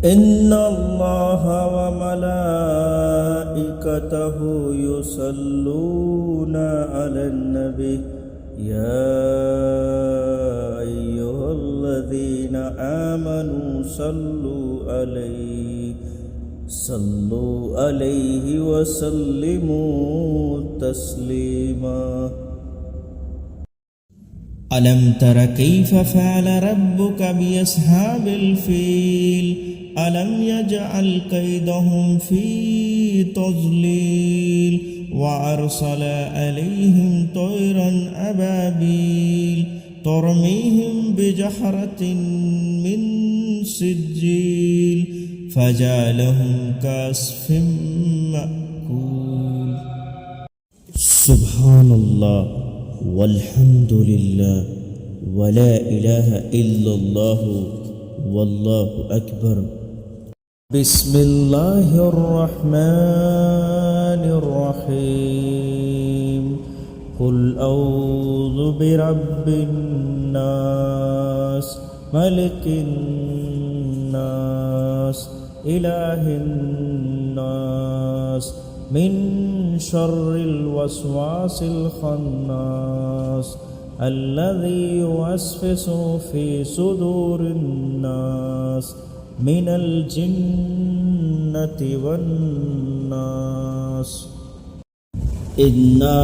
إن الله وملائكته يصلون على النبي يا أيها الذين آمنوا صلوا عليه وسلموا تسليما. ألم تر كيف فعل ربك بأصحاب الفيل ألم يجعل كيدهم في تضليل وأرسل عليهم طيرا أبابيل ترميهم بجحرة من سجيل فجعلهم كعصف مأكول. سبحان الله والحمد لله ولا إله إلا الله والله أكبر. بسم الله الرحمن الرحيم. قل أعوذ برب الناس ملك الناس إله الناس من شر الوسواس الخناس الذي يوسوس في صدور الناس من الجنة والناس. إنا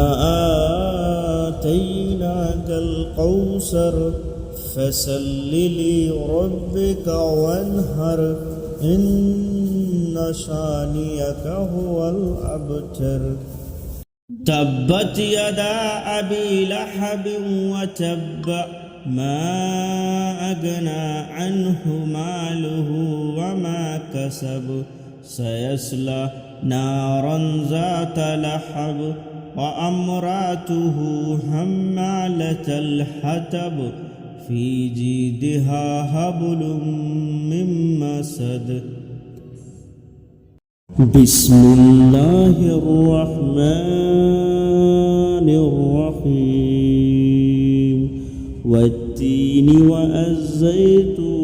آتيناك الكوثر فصل لربك وانحر إن شانئك هو الأبتر. تبت يدا أبي لهب وتب ما أغنى عنه ماله وما كسب سيصلى نارا ذات لهب وامرأته حمالة الحطب في جيدها حبل من مسد. بسم الله الرحمن الرحيم. والتين والزيتون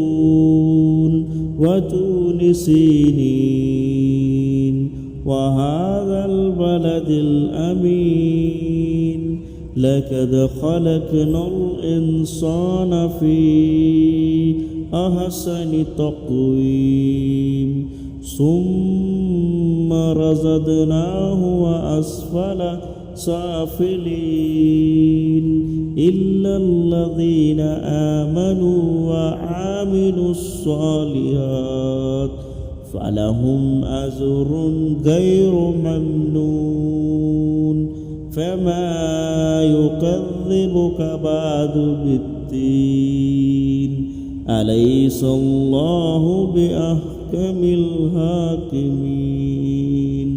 وطور سينين وهذا البلد الأمين لقد خلقنا الإنسان في أحسن تقويم ثم رددناه وأسفل سافلين إلا الذين آمنوا وعملوا الصالحات فلهم أجر غير ممنون. فما يكذبك بعد بالدين أليس الله بأحكم الحاكمين.